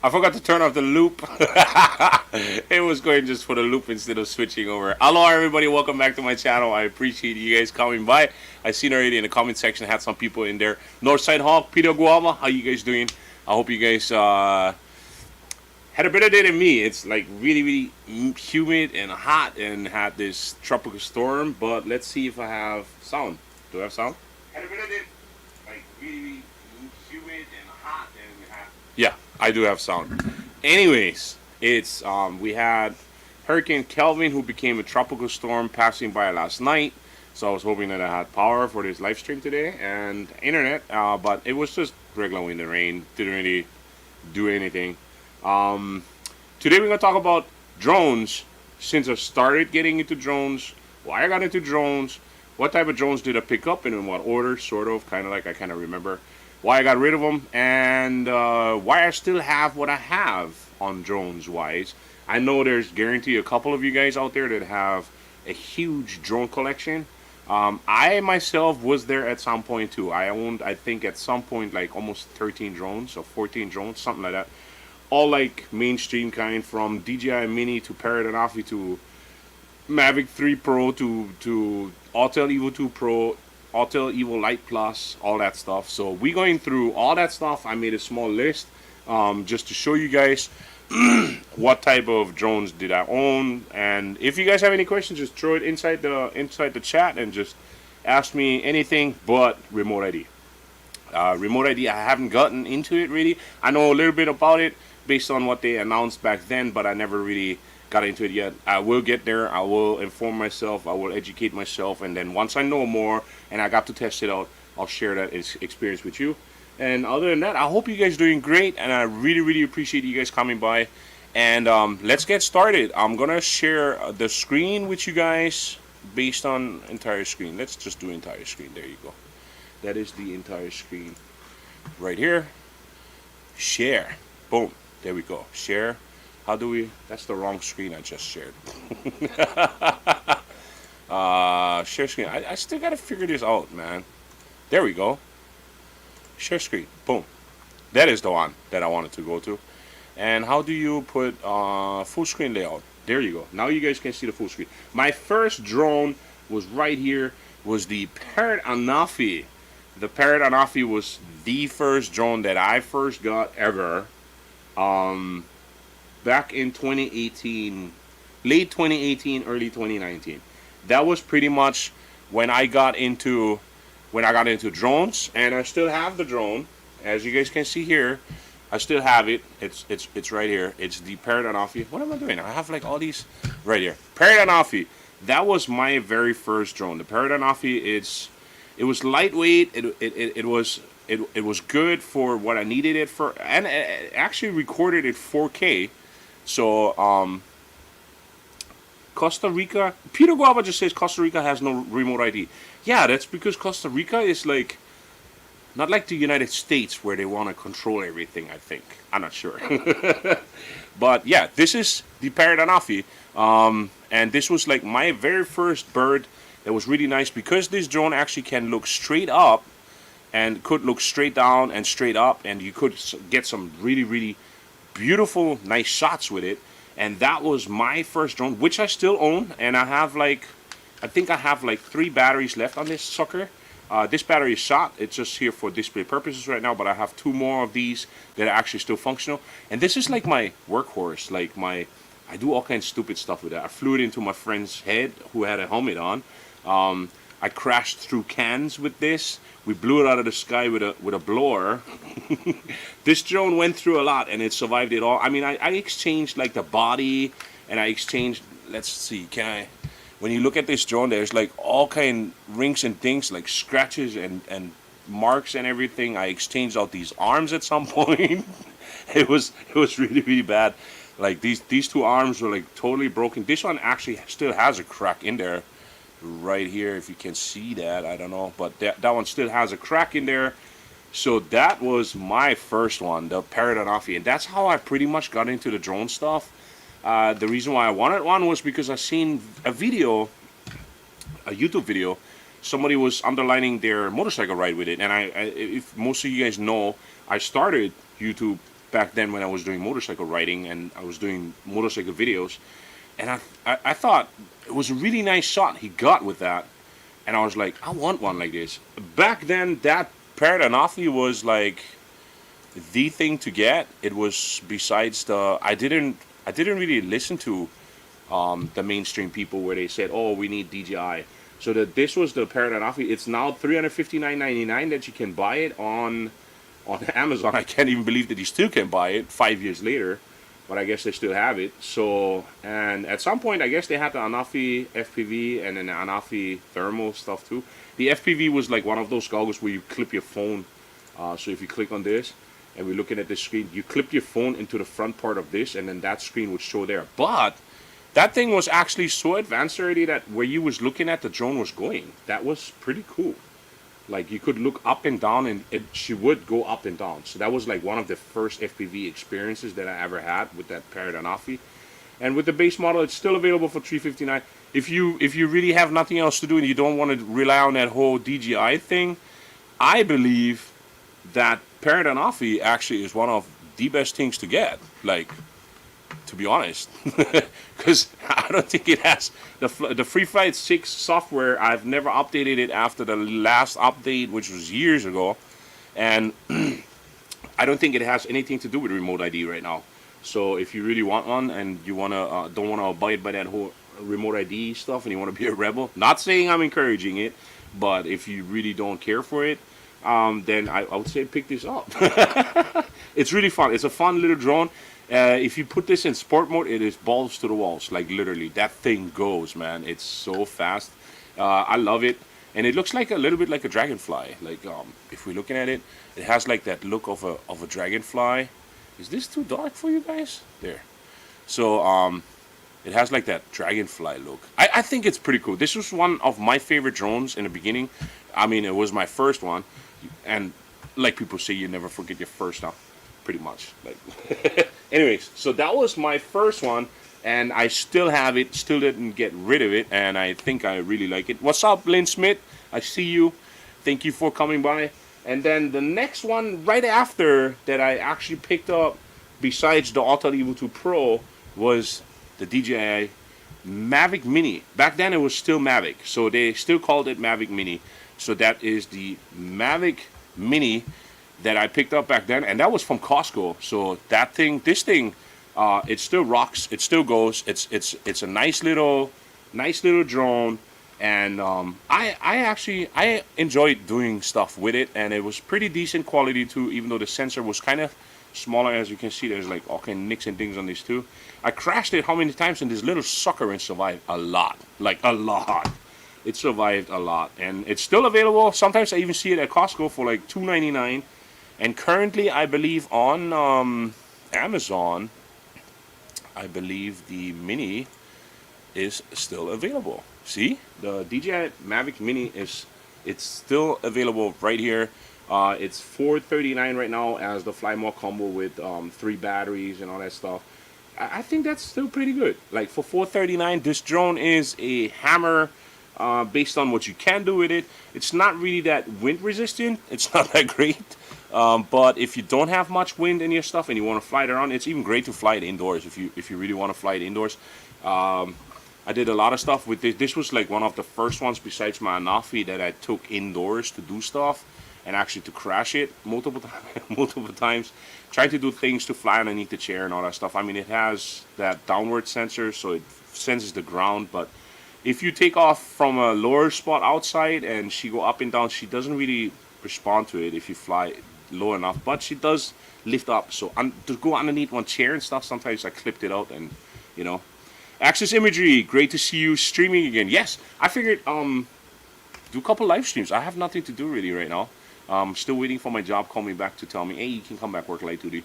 I forgot to turn off the loop. It was going just for the loop instead of switching over. Hello everybody, welcome back to my channel. I appreciate you guys coming by. I seen already in the comment section had some people in there. Northside Hawk, Peter Guava, how you guys doing? I hope you guys had a better day than me. It's like really humid and hot and had this tropical storm, but let's see if I have sound. Do I have sound? Had a better day. Like really humid and hot and had. Yeah, I do have sound. Anyways, it's we had Hurricane Kelvin, who became a tropical storm, passing by last night. So I was hoping that I had power for this live stream today and internet, but it was just regular wind and rain. Didn't really do anything. Today we're gonna talk about drones. Since I started getting into drones, why I got into drones, what type of drones did I pick up and in what order, sort of, kind of like I kind of remember, why I got rid of them, and why I still have what I have on drones wise. I know there's guarantee a couple of you guys out there that have a huge drone collection. I myself was there at some point too. I owned, I think at some point, like almost 13 drones or 14 drones, something like that. All like mainstream kind, from DJI Mini to Parrot Anafi to Mavic 3 Pro to Autel Evo 2 Pro, Autel Evo Light Plus, all that stuff. So we going through all that stuff. I made a small list just to show you guys what type of drones did I own, and if you guys have any questions, just throw it inside the chat and just ask me anything but remote ID. Remote ID, I haven't gotten into it really. I know a little bit about it based on what they announced back then, but I never really got into it yet. I will get there. I will inform myself. I will educate myself, and then once I know more and I got to test it out, I'll share that experience with you. And other than that, I hope you guys are doing great, and I really appreciate you guys coming by. And let's get started. I'm gonna share the screen with you guys based on entire screen. Let's just do entire screen. There you go. That is the entire screen right here. Share. Boom. There we go. Share. How do we? That's the wrong screen I just shared. Share screen. I still gotta figure this out, man. There we go. Share screen. Boom. That is the one that I wanted to go to. And how do you put full screen layout? There you go. Now you guys can see the full screen. My first drone was right here. Was the Parrot Anafi. The Parrot Anafi was the first drone that I first got ever. Back in 2018, late 2018, early 2019. That was pretty much when I got into drones, and I still have the drone, as you guys can see here. I still have it. It's right here. It's the Parrot Anafi. What am I doing? I have like all these right here. Parrot Anafi. That was my very first drone. The Parrot Anafi. It was lightweight. It was good for what I needed it for, and it actually recorded at 4K. So Costa Rica. Peter Guava just says Costa Rica has no remote ID. Yeah, that's because Costa Rica is like not like the United States where they want to control everything, I think. I'm not sure. But yeah, this is the Parrot Anafi. And this was like my very first bird that was really nice because this drone actually can look straight up and could look straight down and straight up, and you could get some really beautiful, nice shots with it. And that was my first drone, which I still own, and I have like, I think I have like 3 batteries left on this sucker. This battery is shot. It's just here for display purposes right now, but I have 2 more of these that are actually still functional. And this is like my workhorse. Like I do all kinds of stupid stuff with it. I flew it into my friend's head who had a helmet on. I crashed through cans with this. We blew it out of the sky with a blower. This drone went through a lot, and it survived it all. I mean, I exchanged like the body, and I exchanged, let's see, when you look at this drone, there's like all kind rings and things, like scratches and marks and everything. I exchanged out these arms at some point. It was really bad. Like these 2 arms were like totally broken. This one actually still has a crack in there right here, if you can see that. I don't know, but that one still has a crack in there. So that was my first one, the Parrot Anafi, and that's how I pretty much got into the drone stuff. The reason why I wanted one was because I seen a video, a YouTube video. Somebody was underlining their motorcycle ride with it, and if most of you guys know, I started YouTube back then when I was doing motorcycle riding and I was doing motorcycle videos. And I thought it was a really nice shot he got with that. And I was like, I want one like this. Back then, that Parrot Anafi was like the thing to get. It was besides the I didn't really listen to the mainstream people where they said, oh, we need DJI. So that this was the Parrot Anafi. It's now $359.99 that you can buy it on Amazon. I can't even believe that you still can buy it 5 years later, but I guess they still have it. So, and at some point, I guess they had the Anafi FPV and then the Anafi thermal stuff too. The FPV was like one of those goggles where you clip your phone. So if you click on this and we're looking at the screen, you clip your phone into the front part of this, and then that screen would show there. But that thing was actually so advanced already that where you was looking at the drone was going. That was pretty cool. Like you could look up and down, and she would go up and down. So that was like one of the first FPV experiences that I ever had with that Parrot Anafi. And with the base model, it's still available for $359. If you really have nothing else to do and you don't want to rely on that whole DJI thing, I believe that Parrot Anafi actually is one of the best things to get. Like, to be honest, because I don't think it has the FreeFlight 6 software. I've never updated it after the last update, which was years ago, and I don't think it has anything to do with remote ID right now. So if you really want one and you wanna don't want to abide by that whole remote ID stuff and you want to be a rebel, not saying I'm encouraging it, but if you really don't care for it, then I would say pick this up. It's really fun. It's a fun little drone. If you put this in sport mode, it is balls to the walls. Like literally, that thing goes, man. It's so fast. I love it, and it looks like a little bit like a dragonfly. Like if we're looking at it, it has like that look of a dragonfly. Is this too dark for you guys? There. So it has like that dragonfly look. I think it's pretty cool. This was one of my favorite drones in the beginning. I mean, it was my first one, and like people say, you never forget your first one. Pretty much. Like. Anyways, so that was my first one, and I still have it, still didn't get rid of it, and I think I really like it. What's up, Lynn Smith? I see you. Thank you for coming by. And then the next one right after that I actually picked up, besides the Autel Evo 2 Pro, was the DJI Mavic Mini. Back then it was still Mavic, so they still called it Mavic Mini. So that is the Mavic Mini that I picked up back then, and that was from Costco. So that thing, this thing, it still rocks, it still goes. It's a nice little drone, and I enjoyed doing stuff with it, and it was pretty decent quality too. Even though the sensor was kind of smaller, as you can see, there's like all kind of nicks and things on this too. I crashed it how many times, and this little sucker and survived a lot, like a lot. It survived a lot, and it's still available. Sometimes I even see it at Costco for like $2.99. And currently, I believe on Amazon, I believe the Mini is still available. See, the DJI Mavic Mini it's still available right here. It's $439 right now as the Fly More combo with 3 batteries and all that stuff. I think that's still pretty good. Like for $439, this drone is a hammer. Based on what you can do with it. It's not really that wind resistant. It's not that great. But if you don't have much wind in your stuff and you want to fly it around, it's even great to fly it indoors if you really want to fly it indoors. I did a lot of stuff with this. This was like one of the first ones besides my Anafi that I took indoors to do stuff and actually to crash it multiple times. Trying to do things to fly underneath the chair and all that stuff. I mean, it has that downward sensor, so it senses the ground, but if you take off from a lower spot outside and she go up and down, she doesn't really respond to it if you fly low enough, but she does lift up. So to go underneath one chair and stuff, sometimes I clipped it out, and you know. Access Imagery, great to see you streaming again. Yes, I figured do a couple live streams. I have nothing to do really right now. Still waiting for my job call me back to tell me, hey, you can come back work light duty.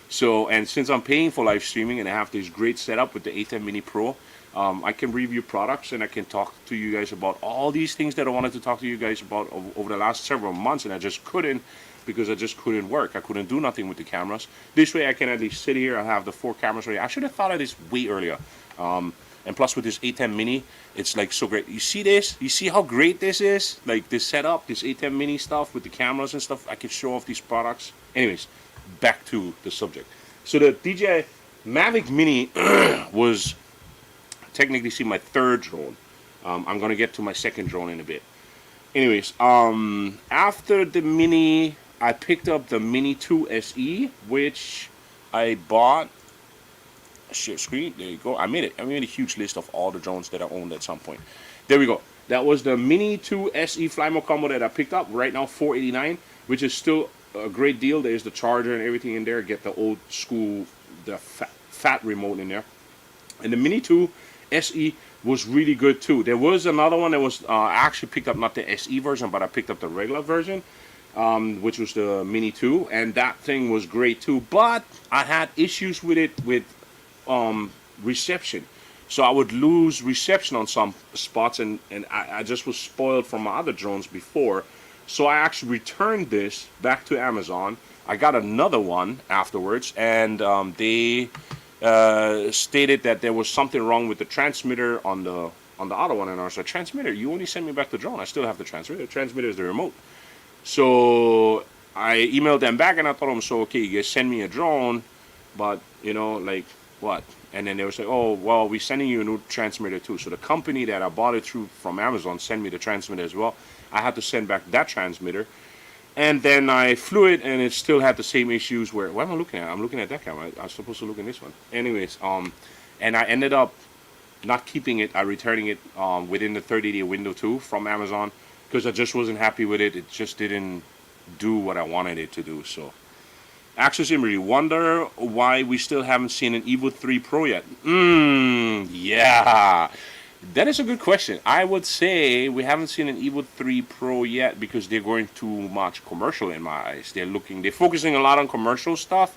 So, and since I'm paying for live streaming and I have this great setup with the A10 Mini Pro, I can review products and I can talk to you guys about all these things that I wanted to talk to you guys about over the last several months, and I just couldn't because I just couldn't work. I couldn't do nothing with the cameras. This way I can at least sit here. I have the 4 cameras ready. I should have thought of this way earlier. And plus with this A10 Mini, it's like so great. You see this? You see how great this is? Like this setup, this A10 Mini stuff with the cameras and stuff. I can show off these products. Anyways, back to the subject. So the DJI Mavic Mini was technically my third drone. I'm gonna get to my second drone in a bit. Anyways, after the Mini, I picked up the Mini 2 SE, which I bought. Share screen. There you go. I made a huge list of all the drones that I owned at some point. There we go. That was the Mini 2 SE Fly Mode combo that I picked up. Right now, $489, which is still a great deal. There's the charger and everything in there. Get the old school, the fat remote in there. And the Mini 2 SE was really good too. There was another one that was I actually picked up not the SE version, but I picked up the regular version, which was the Mini 2, and that thing was great too. But I had issues with it with reception, so I would lose reception on some spots, and I just was spoiled from my other drones before. So I actually returned this back to Amazon. I got another one afterwards, and they stated that there was something wrong with the transmitter on the other one, and I was like, transmitter? You only sent me back the drone. I still have the transmitter. The transmitter is the remote. So I emailed them back, and I told them, so okay, you guys send me a drone, but you know, like what? And then they were like, oh well, we're sending you a new transmitter too. So the company that I bought it through from Amazon sent me the transmitter as well. I had to send back that transmitter. And then I flew it, and it still had the same issues where, what am I looking at? I'm looking at that camera. I'm supposed to look in this one. Anyways, and I ended up not keeping it. I returning it within the 30-day window too from Amazon, because I just wasn't happy with it. It just didn't do what I wanted it to do. So, actually, really wonder why we still haven't seen an Evo 3 Pro yet. Yeah. That is a good question. I would say we haven't seen an Evo 3 Pro yet because they're going too much commercial in my eyes. They're focusing a lot on commercial stuff,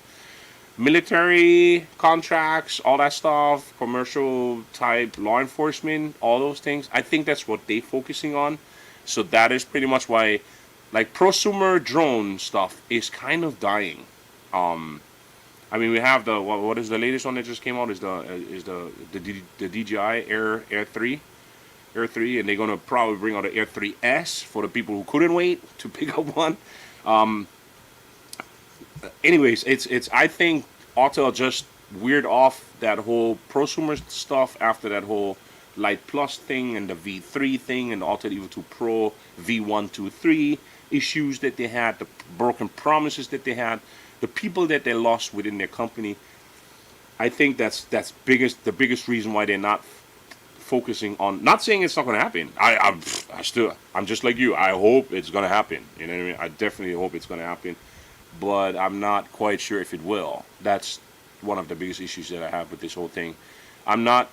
military contracts, all that stuff, commercial type law enforcement, all those things. I think that's what they're focusing on. So that is pretty much why, like, prosumer drone stuff is kind of dying. I mean, we have the what is the latest one that just came out is the DJI Air 3, and they're gonna probably bring out the Air 3S for the people who couldn't wait to pick up one. Anyways, it's I think Autel just weird off that whole prosumer stuff after that whole Light Plus thing and the V3 thing and the Autel Evo 2 Pro V1, 2, 3 issues that they had, the broken promises that they had. The people that they lost within their company, I think that's the biggest reason why they're not focusing on. Not saying it's not going to happen. I'm just like you. I hope it's going to happen. You know what I mean? I definitely hope it's going to happen, but I'm not quite sure if it will. That's one of the biggest issues that I have with this whole thing. I'm not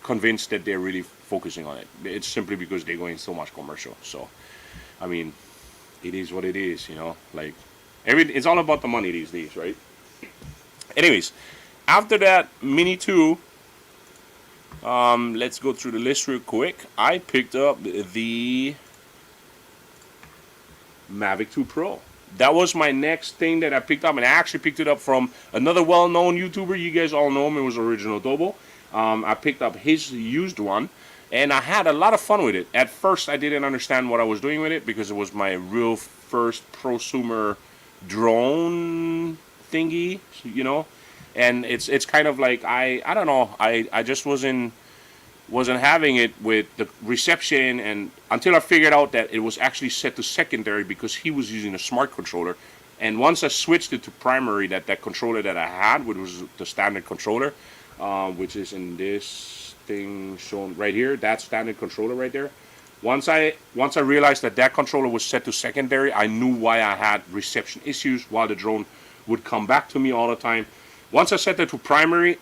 convinced that they're really focusing on it. It's simply because they're going so much commercial. So, I mean, it is what it is. You know, like. It's all about the money these days, right? Anyways, after that Mini 2, let's go through the list real quick. I picked up the Mavic 2 Pro. That was my next thing that I picked up, and I actually picked it up from another well-known YouTuber. You guys all know him. It was Original Dobo. I picked up his used one, and I had a lot of fun with it. At first, I didn't understand what I was doing with it because it was my real first prosumer drone thingy, you know, and it's kind of like I don't know, I just wasn't having it with the reception, and until I figured out that it was actually set to secondary because he was using a smart controller, and once I switched it to primary, that controller that I had, which was the standard controller, which is in this thing shown right here, that standard controller right there. Once I realized that controller was set to secondary, I knew why I had reception issues while the drone would come back to me all the time. Once I set that to primary,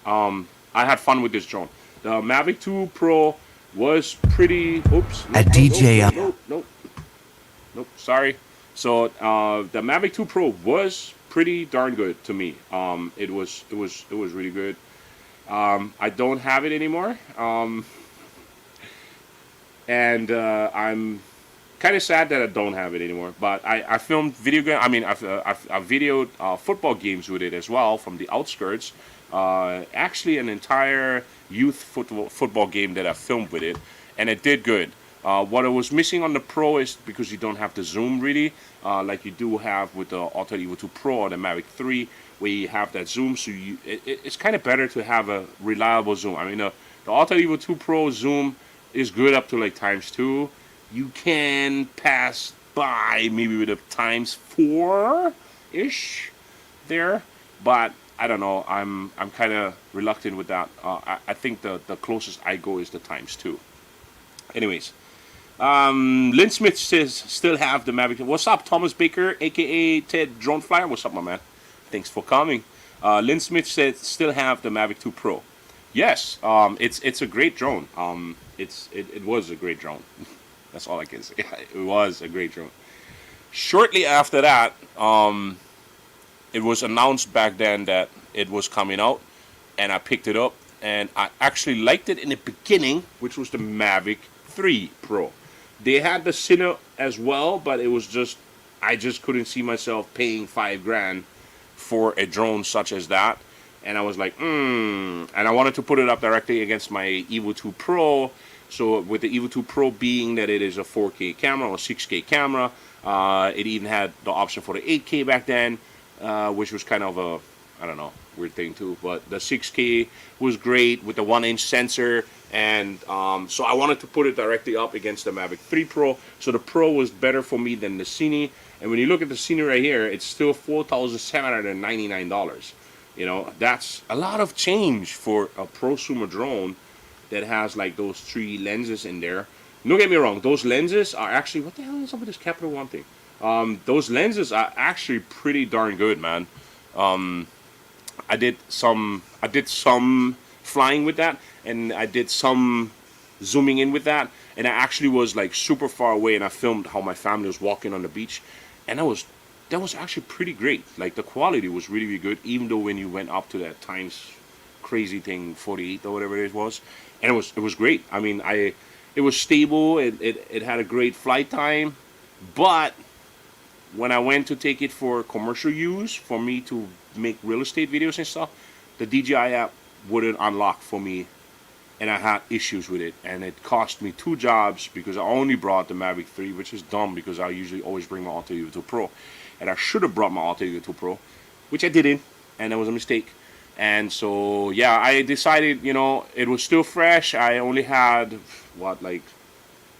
I had fun with this drone. The Mavic 2 Pro was pretty. Oops. Nope. Sorry. So the Mavic 2 Pro was pretty darn good to me. It was really good. I don't have it anymore. And I'm kind of sad that I don't have it anymore. But I filmed video game. I mean, I've videoed football games with it as well from the outskirts. Actually, an entire youth football game that I filmed with it, and it did good. What I was missing on the Pro is because you don't have the zoom really, like you do have with the Autel Evo 2 Pro or the Mavic 3, where you have that zoom. So it's kind of better to have a reliable zoom. I mean, the Autel Evo 2 Pro zoom is good up to like ×2. You can pass by maybe with a ×4-ish there, but I don't know. I'm kind of reluctant with that. I think the closest I go is the ×2. Anyways, Lynn Smith says still have the Mavic. What's up, Thomas Baker, aka Ted Drone Flyer? What's up, my man? Thanks for coming. Lynn Smith said still have the Mavic 2 Pro. Yes, it's a great drone. It was a great drone. That's all I can say. It was a great drone. Shortly after that, it was announced back then that it was coming out, and I picked it up, and I actually liked it in the beginning, which was the Mavic 3 Pro. They had the Cine as well, but it was just, I just couldn't see myself paying $5,000 for a drone such as that. And I was like, and I wanted to put it up directly against my Evo 2 Pro. So with the Evo 2 Pro being that it is a 4K camera or 6K camera, it even had the option for the 8K back then, which was kind of a, I don't know, weird thing too. But the 6K was great with the 1-inch sensor, and so I wanted to put it directly up against the Mavic 3 Pro. So the Pro was better for me than the Cine. And when you look at the Cine right here, it's still $4,799. You know, that's a lot of change for a prosumer drone that has like those 3 lenses in there. Don't get me wrong, those lenses are actually, what the hell is up with this Capital One thing? Those lenses are actually pretty darn good, man. I did some flying with that, and I did some zooming in with that, and I actually was like super far away, and I filmed how my family was walking on the beach, and that was actually pretty great. Like the quality was really, really good, even though when you went up to that times crazy thing 48 or whatever it was, and it was great. I mean, it was stable. It had a great flight time, but when I went to take it for commercial use, for me to make real estate videos and stuff, the DJI app wouldn't unlock for me, and I had issues with it, and it cost me 2 jobs because I only brought the Mavic 3, which is dumb because I usually always bring my Autel Evo 2 Pro, and I should have brought my Autel Evo 2 Pro, which I didn't, and that was a mistake. And so yeah, I decided, you know, it was still fresh. I only had what, like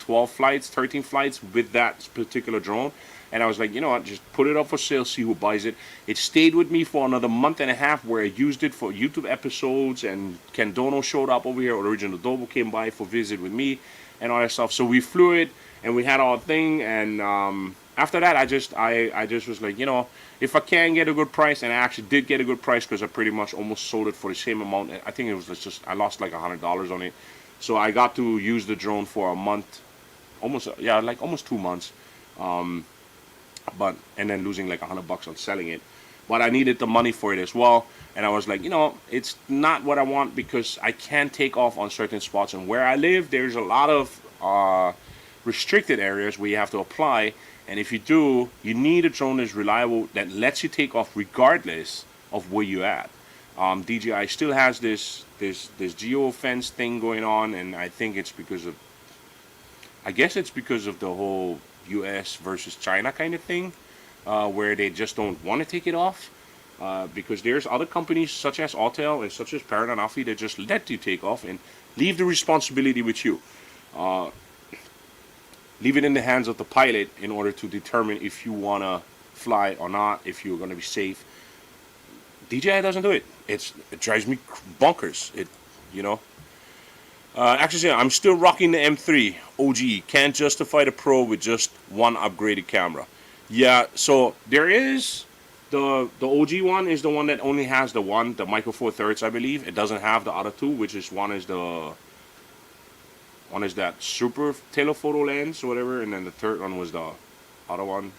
12 flights, 13 flights with that particular drone. And I was like, you know what, just put it up for sale, see who buys it. It stayed with me for another month and a half where I used it for YouTube episodes, and Ken Dono showed up over here, Original Dobo came by for visit with me and all that stuff. So we flew it and we had our thing, and after that I just was like, you know, if I can get a good price, and I actually did get a good price because I pretty much almost sold it for the same amount. I think it was just, I lost like $100 on it. So I got to use the drone for a month, almost 2 months. But and then losing like $100 on selling it, but I needed the money for it as well, and I was like, you know, it's not what I want because I can't take off on certain spots, and where I live there's a lot of restricted areas where you have to apply, and if you do, you need a drone that's reliable, that lets you take off regardless of where you're at. DJI still has this geo fence thing going on, and I think it's because of, I guess it's because of the whole US versus China kind of thing, where they just don't want to take it off, because there's other companies such as Autel and such as Parrot Anafi that just let you take off and leave the responsibility with you. Leave it in the hands of the pilot in order to determine if you want to fly or not, if you're going to be safe. DJI doesn't do it. It drives me bonkers. You know. Actually, I'm still rocking the M3 OG. Can't justify the Pro with just one upgraded camera. Yeah, so there is the OG one is the one that only has the Micro Four Thirds, I believe. It doesn't have the other 2, which is one is that super telephoto lens or whatever, and then the third one was the other one.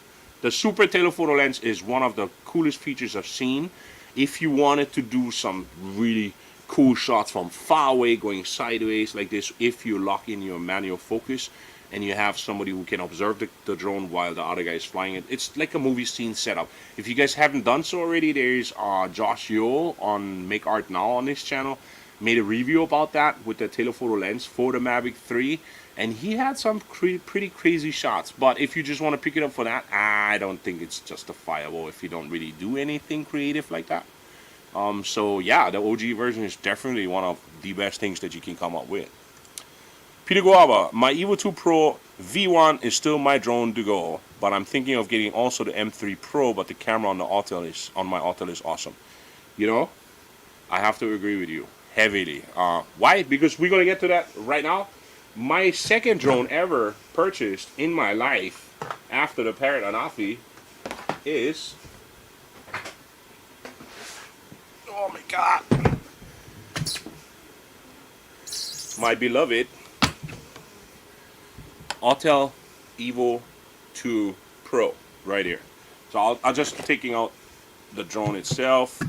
The super telephoto lens is one of the coolest features I've seen. If you wanted to do some really cool shots from far away going sideways like this, if you lock in your manual focus and you have somebody who can observe the drone while the other guy is flying it, it's like a movie scene setup. If you guys haven't done so already, there's Josh Yo on Make Art Now on this channel. made a review about that with the telephoto lens for the Mavic 3, and he had some pretty crazy shots. But if you just want to pick it up for that, I don't think it's justifiable if you don't really do anything creative like that. So yeah, the OG version is definitely one of the best things that you can come up with. Peter Guava, my Evo 2 Pro V1 is still my drone to go, but I'm thinking of getting also the M3 Pro, but the camera on my Autel is awesome. You know, I have to agree with you heavily. Why? Because we're gonna get to that right now. My second drone ever purchased in my life after the Parrot Anafi is, oh my god, my beloved Autel Evo 2 Pro right here. So I'll just taking out the drone itself.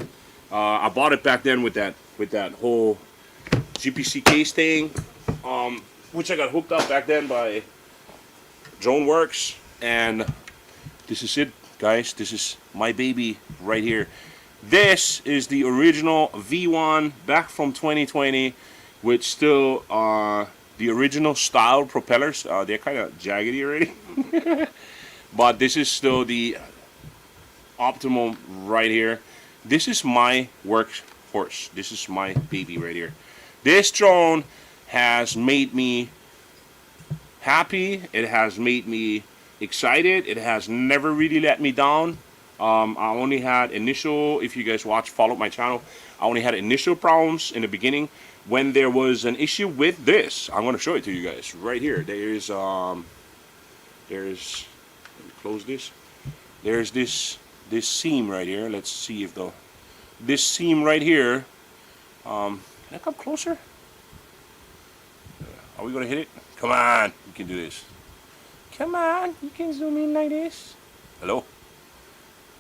I bought it back then with that whole GPC case thing, which I got hooked up back then by DroneWorks, and this is it, guys. This is my baby right here. This is the original V1 back from 2020, with still the original style propellers. They're kind of jaggedy already, but this is still the optimum right here. This is my workhorse. This is my baby right here. This drone has made me happy. It has made me excited. It has never really let me down. I only had initial, if you guys followed my channel, I only had initial problems in the beginning when there was an issue with this. I'm going to show it to you guys right here. Let me close this. There's this seam right here. Let's see if this seam right here, can I come closer? Are we gonna hit it? Come on, you can do this. Come on, you can zoom in like this. Hello?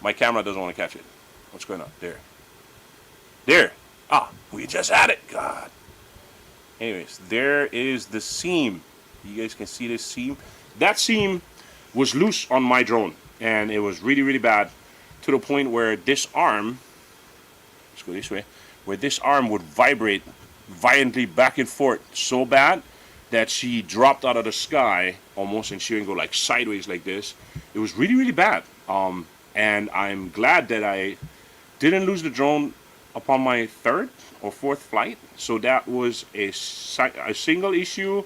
My camera doesn't want to catch it. What's going on? There. We just had it. God. Anyways, there is the seam. You guys can see this seam. That seam was loose on my drone, and it was really bad, to the point where this arm, let's go this way, where this arm would vibrate violently back and forth so bad that she dropped out of the sky almost, and she would go like sideways like this. It was really bad. And I'm glad that I didn't lose the drone upon my third or fourth flight. So that was a single issue.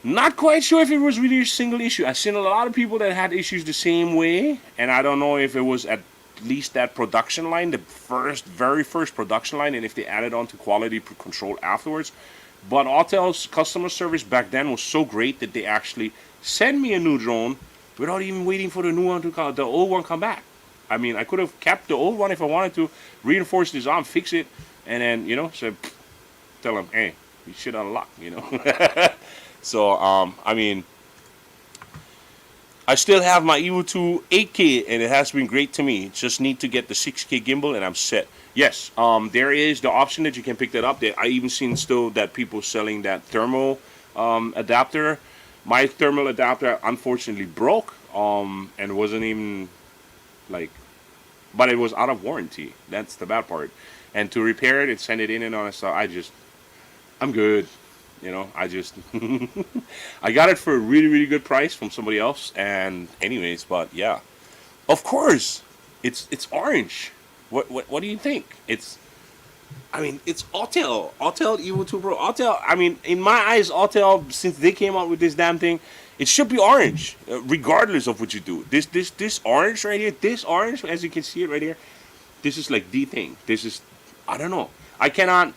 Not quite sure if it was really a single issue. I've seen a lot of people that had issues the same way, and I don't know if it was at least that production line, the very first production line, and if they added on to quality control afterwards. But Autel's customer service back then was so great that they actually sent me a new drone without even waiting for the new one to come, the old one come back. I mean, I could have kept the old one if I wanted to, reinforce this arm, fix it, and then, you know, tell them, hey, you shit out of luck, you know. So, I mean, I still have my Evo 2 8K, and it has been great to me. Just need to get the 6K gimbal, and I'm set. Yes, there is the option that you can pick that up. I even seen still that people selling that thermal adapter. My thermal adapter unfortunately broke, and wasn't even like, but it was out of warranty. That's the bad part. And to repair it and send it in and all that stuff, I'm good. You know, I got it for a really good price from somebody else. And anyways, but yeah, of course, it's orange. What do you think? It's Autel Evo 2 Pro. Autel, I mean, in my eyes, Autel, since they came out with this damn thing, it should be orange, regardless of what you do. This orange right here, this orange, as you can see it right here, this is like the thing. This is, I don't know. I cannot,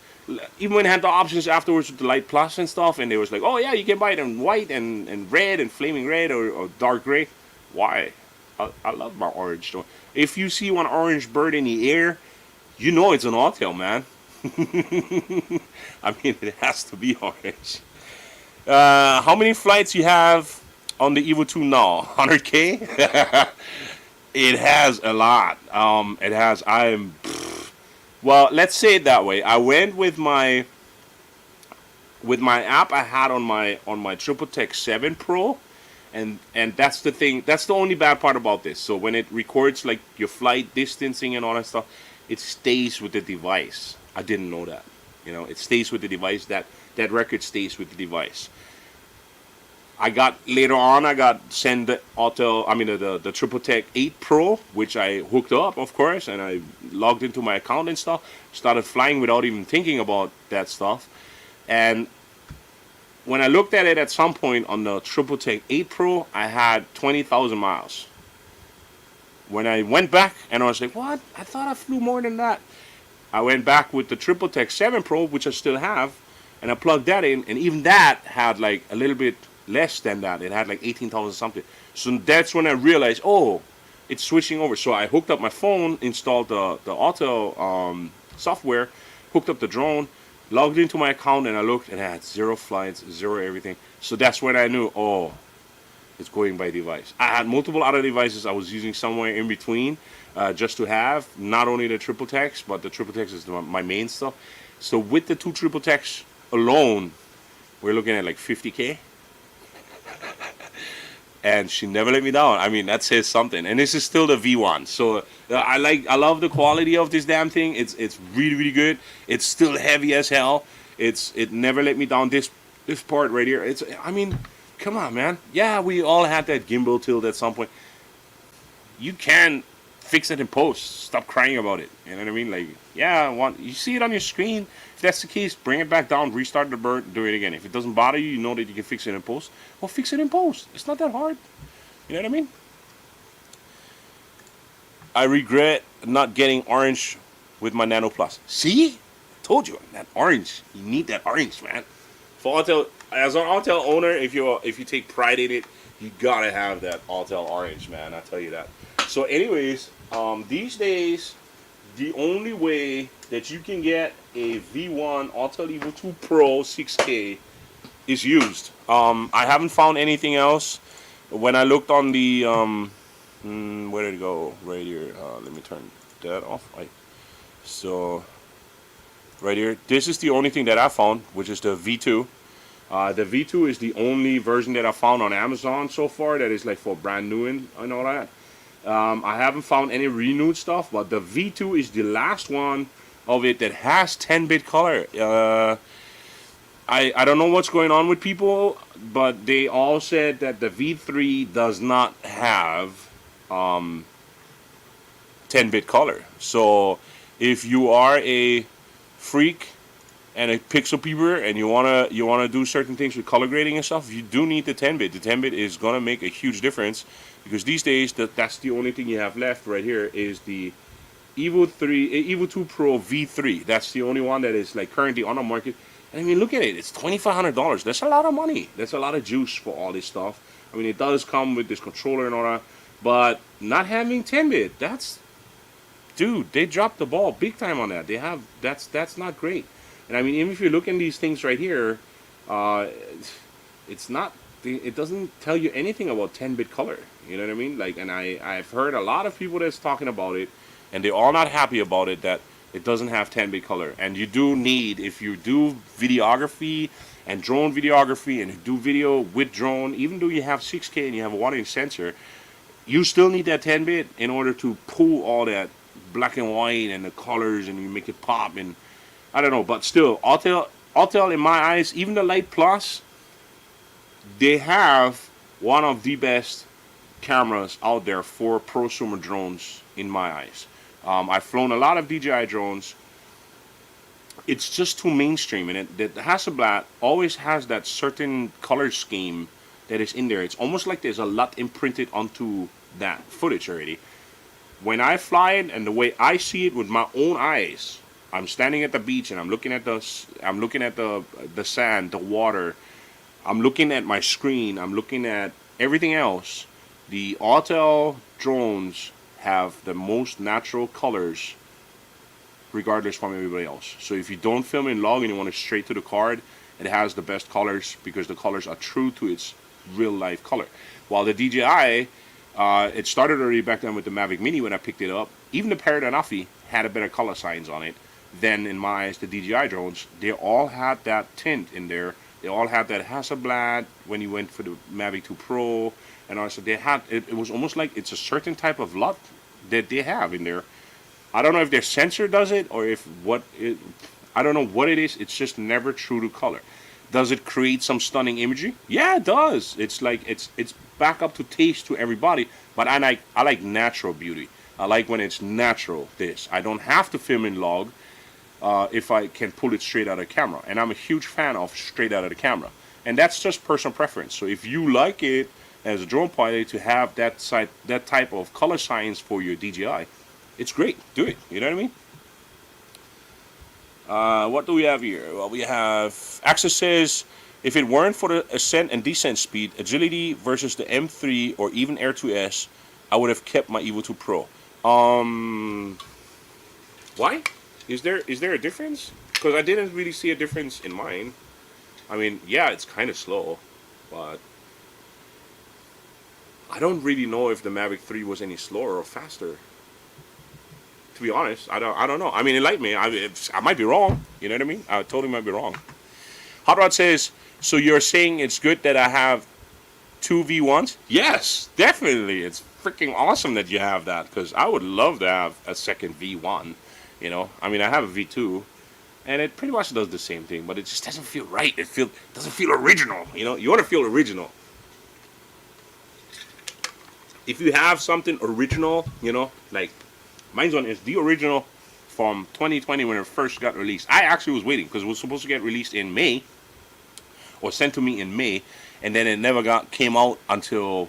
even when I had the options afterwards with the Light Plus and stuff, and they was like, oh yeah, you can buy it in white and red and flaming red or dark gray. Why? I love my orange. If you see one orange bird in the air, you know it's an Autel, man. I mean, it has to be orange. How many flights you have on the Evo 2 now? 100K? It has a lot. It has. Well, let's say it that way. I went with my app I had on my Triple Tech 7 Pro, and that's the thing. That's the only bad part about this. So when it records like your flight distancing and all that stuff, it stays with the device. I didn't know that. You know, it stays with the device. That record stays with the device. I got later on. I got sent the the Triple Tech 8 Pro, which I hooked up, of course, and I logged into my account and stuff. Started flying without even thinking about that stuff. And when I looked at it at some point on the Triple Tech 8 Pro, I had 20,000 miles. When I went back and I was like, what? I thought I flew more than that. I went back with the Triple Tech 7 Pro, which I still have, and I plugged that in, and even that had like a little bit less than that. It had like 18,000 something. So that's when I realized, oh, it's switching over. So I hooked up my phone, installed the Autel software, hooked up the drone, logged into my account, and I looked, and I had 0 flights, 0 everything. So that's when I knew, oh, it's going by device. I had multiple other devices I was using somewhere in between, just to have not only the Triple Techs, but the Triple Techs is my main stuff. So with the 2 Triple Techs alone, we're looking at like 50K. And she never let me down. I mean, that says something. And this is still the V1. So I love the quality of this damn thing. It's really, really good. It's still heavy as hell. It never let me down. This part right here. I mean, come on, man. Yeah, we all had that gimbal tilt at some point. You can fix it in post. Stop crying about it. You know what I mean? Like, yeah, you see it on your screen. If that's the case, bring it back down, restart the bird, do it again. If it doesn't bother you, you know that you can fix it in post. Well, fix it in post. It's not that hard. You know what I mean? I regret not getting orange with my Nano Plus. See? I told you, that orange. You need that orange, man. For Autel, as an Autel owner, if you take pride in it, you gotta have that Autel orange, man. I tell you that. So, anyways, these days, the only way that you can get a V1 Autel Evo 2 Pro 6K is used. I haven't found anything else. When I looked on the where did it go? Right here. Let me turn that off. So right here, this is the only thing that I found, which is the V2. The V2 is the only version that I found on Amazon so far that is like for brand new and all that. I haven't found any renewed stuff, but the V2 is the last one of it that has 10-bit color. I don't know what's going on with people, but they all said that the V3 does not have 10-bit color. So if you are a freak and a pixel peeper and you wanna do certain things with color grading and stuff, you do need the 10-bit. The 10-bit is gonna make a huge difference, because these days that's the only thing you have left right here is the Evo 2 Pro V3. That's the only one that is like currently on the market. And I mean, look at it. It's $2,500. That's a lot of money. That's a lot of juice for all this stuff. I mean, it does come with this controller and all that, but not having 10-bit, dude, they dropped the ball big time on that. That's not great. And I mean, even if you look in these things right here, it doesn't tell you anything about 10-bit color. You know what I mean? Like, and I've heard a lot of people that's talking about it, and they're all not happy about it, that it doesn't have 10-bit color. And you do need, if you do videography and drone videography and do video with drone, even though you have 6K and you have a 1-inch sensor, you still need that 10-bit in order to pull all that black and white and the colors, and you make it pop. And I don't know, but still, Autel in my eyes, even the Light Plus, they have one of the best cameras out there for prosumer drones in my eyes. I've flown a lot of DJI drones. It's just too mainstream, and the Hasselblad always has that certain color scheme that is in there. It's almost like there's a lot imprinted onto that footage already. When I fly it, and the way I see it with my own eyes, I'm standing at the beach and I'm looking at the sand, the water. I'm looking at my screen. I'm looking at everything else. The Autel drones have the most natural colors, regardless from everybody else. So if you don't film in log and you want it straight to the card, it has the best colors because the colors are true to its real life color. While the DJI, it started already back then with the Mavic Mini when I picked it up. Even the Parrot Anafi had a better color signs on it than, in my eyes, the DJI drones. They all had that tint in there. They all had that Hasselblad when you went for the Mavic 2 Pro. And also they had, it was almost like it's a certain type of LUT that they have in there. I don't know if their sensor does it or if I don't know what it is. It's just never true to color. Does it create some stunning imagery? Yeah, it does. It's like it's back up to taste to everybody. But I like natural beauty. I like when it's natural. I don't have to film in log if I can pull it straight out of the camera. And I'm a huge fan of straight out of the camera. And that's just personal preference. So if you like it as a drone pilot to have that type of color science for your DJI, it's great. Do it. You know what I mean? What do we have here? Well, we have Access says, if it weren't for the ascent and descent speed, agility versus the M3 or even Air 2S, I would have kept my Evo 2 Pro. Why? Is there a difference? Because I didn't really see a difference in mine. I mean, yeah, it's kind of slow, but I don't really know if the Mavic 3 was any slower or faster. To be honest, I don't know. I mean, enlighten me. I might be wrong. You know what I mean? I totally might be wrong. Hot Rod says, so you're saying it's good that I have 2 V1s? Yes, definitely. It's freaking awesome that you have that, because I would love to have a second V1. You know, I mean, I have a V2, and it pretty much does the same thing, but it just doesn't feel right. Doesn't feel original. You know, you want to feel original. If you have something original, you know, like mine's one is the original from 2020 when it first got released. I actually was waiting because it was supposed to get released in May, or sent to me in May, and then it never came out until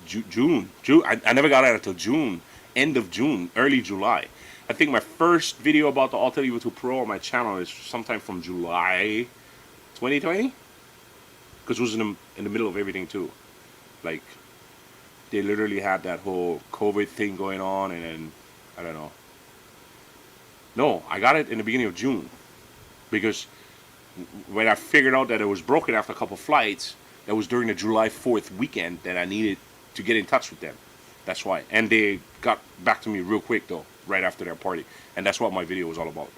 June. I never got it until June, end of June, early July. I think my first video about the Autel Evo 2 Pro on my channel is sometime from July 2020, because it was in the middle of everything too. Like, they literally had that whole COVID thing going on, and then I don't know. No, I got it in the beginning of June, because when I figured out that it was broken after a couple flights, that was during the July 4th weekend that I needed to get in touch with them. That's why. And they got back to me real quick though, right after their party. And that's what my video was all about.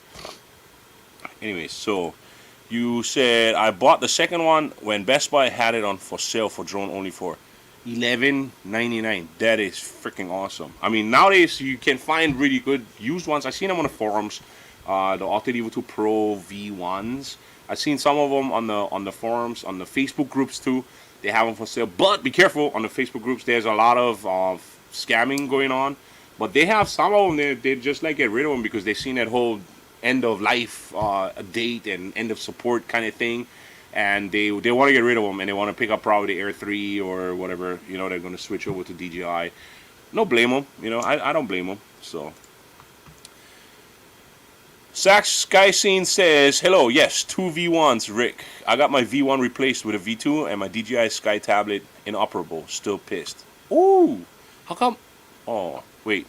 Anyway, so you said I bought the second one when Best Buy had it on for sale for drone only for $11.99. That is freaking awesome. I mean, nowadays you can find really good used ones. I've seen them on the forums. The Autel Evo 2 Pro V1s. I've seen some of them on the forums, on the Facebook groups too. They have them for sale. But be careful, on the Facebook groups, there's a lot of scamming going on. But they have some of them, they just like get rid of them because they've seen that whole end of life date and end of support kind of thing. And they want to get rid of them, and they want to pick up probably the Air 3 or whatever. You know, they're going to switch over to DJI. No blame them. You know, I don't blame them. So, Sax Sky Scene says, hello, yes, 2 V1s, Rick. I got my V1 replaced with a V2 and my DJI Sky tablet inoperable. Still pissed. Ooh, how come? Oh, wait.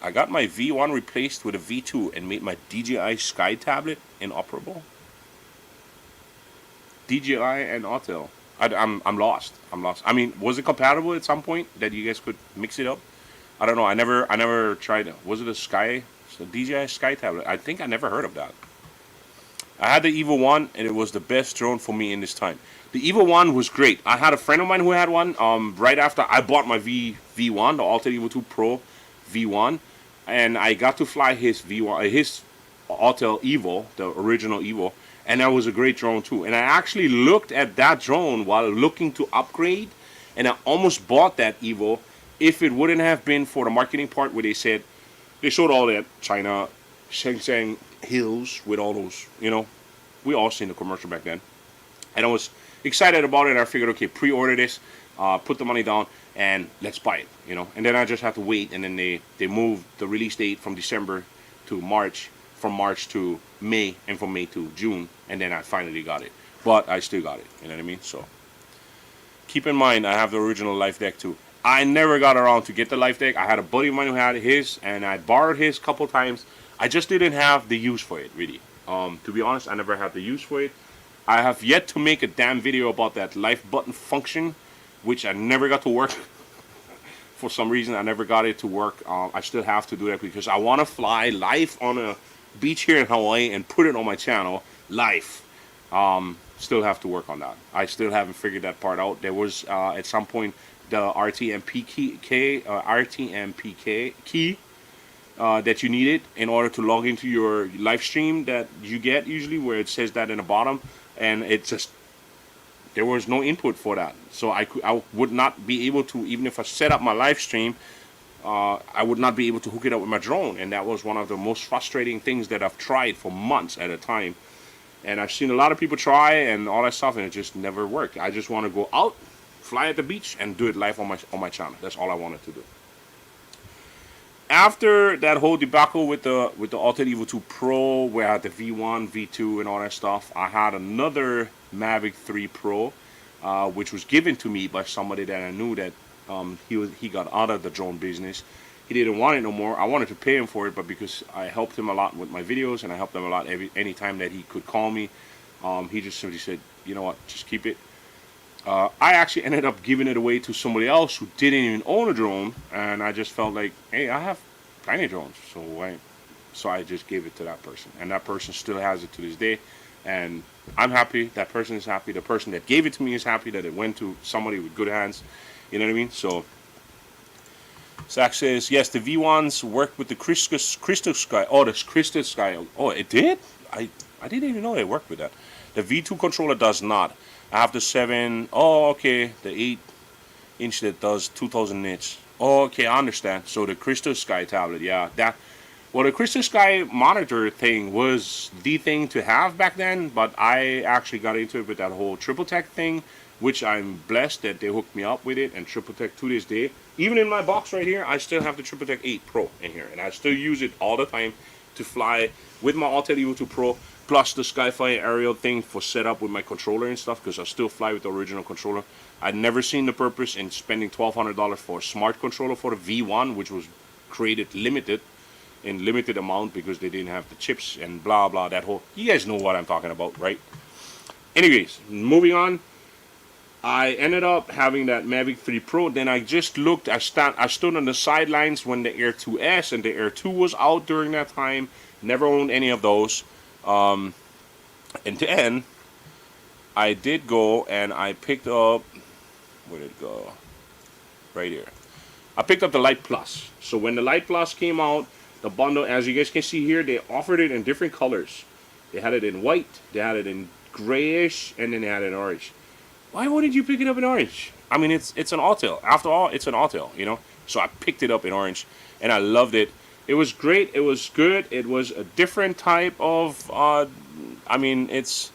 I got my V1 replaced with a V2 and made my DJI Sky tablet inoperable. DJI and Autel. I'm lost. I mean, was it compatible at some point that you guys could mix it up? I don't know. I never tried it. Was it a DJI Sky tablet? I think I never heard of that. I had the Evo 1 and it was the best drone for me in this time. The Evo 1 was great. I had a friend of mine who had one right after I bought my V1, the Autel Evo 2 Pro V1, and I got to fly his V1, his Autel Evo, the original Evo, and that was a great drone too. And I actually looked at that drone while looking to upgrade, and I almost bought that Evo if it wouldn't have been for the marketing part where they showed all that China, Shenzhen hills with all those, you know, we all seen the commercial back then. And I was excited about it. I figured, okay, pre-order this, put the money down, and let's buy it, you know. And then I just had to wait, and then they moved the release date from December to March, from March to May, and from May to June, and then I finally got it. But I still got it, you know what I mean? So keep in mind, I have the original life deck too. I never got around to get the life deck. I had a buddy of mine who had his, and I borrowed his a couple times. I just didn't have the use for it, really. To be honest, I never had the use for it. I have yet to make a damn video about that life button function, which I never got to work. For some reason, I never got it to work. I still have to do that because I want to fly live on a beach here in Hawaii and put it on my channel live. Still have to work on that. I still haven't figured that part out. There was at some point the RTMP key that you need it in order to log into your live stream that you get usually, where it says that in the bottom, and it just there was no input for that. So I would not be able to, even if I set up my live stream, I would not be able to hook it up with my drone, and that was one of the most frustrating things that I've tried for months at a time. And I've seen a lot of people try and all that stuff, and it just never worked. I just want to go out, fly at the beach, and do it live on my channel. That's all I wanted to do. After that whole debacle with the Autel Evo 2 Pro, where I had the V1, V2, and all that stuff, I had another Mavic 3 Pro, which was given to me by somebody that I knew that he got out of the drone business. He didn't want it no more. I wanted to pay him for it, but because I helped him a lot with my videos and I helped him a lot any time that he could call me, he just simply said, you know what, just keep it. I actually ended up giving it away to somebody else who didn't even own a drone, and I just felt like, hey, I have plenty of drones, so I just gave it to that person, and that person still has it to this day, and I'm happy. That person is happy. The person that gave it to me is happy that it went to somebody with good hands. You know what I mean? So Zach says, yes, the V1s work with the Crystal Sky. Oh, the Crystal Sky. Oh, it did? I didn't even know they worked with that. The V2 controller does not. I have the 7. Oh, okay. The 8-inch that does 2,000 nits. Oh, okay, I understand. So the Crystal Sky tablet, yeah. Well, the Crystal Sky monitor thing was the thing to have back then, but I actually got into it with that whole Triple Tech thing, which I'm blessed that they hooked me up with it, and Triple Tech to this day. Even in my box right here, I still have the Triple Tech 8 Pro in here, and I still use it all the time to fly with my Autel Evo 2 Pro, plus the Skyfire aerial thing for setup with my controller and stuff, because I still fly with the original controller. I'd never seen the purpose in spending $1,200 for a smart controller for the V1, which was created in limited amount because they didn't have the chips and blah blah, that whole, you guys know what I'm talking about, right? Anyways, moving on. I ended up having that Mavic 3 Pro. Then I just looked, I stood on the sidelines when the Air 2S and the Air 2 was out during that time. Never owned any of those. And then I did go and I picked up, where did it go? Right here. I picked up the Light Plus. So when the Light Plus came out, the bundle, as you guys can see here, they offered it in different colors. They had it in white, they had it in grayish, and then they had it in orange. Why wouldn't you pick it up in orange? I mean, it's an Autel. After all, it's an Autel, you know? So I picked it up in orange, and I loved it. It was great. It was good. It was a different type of, I mean, it's,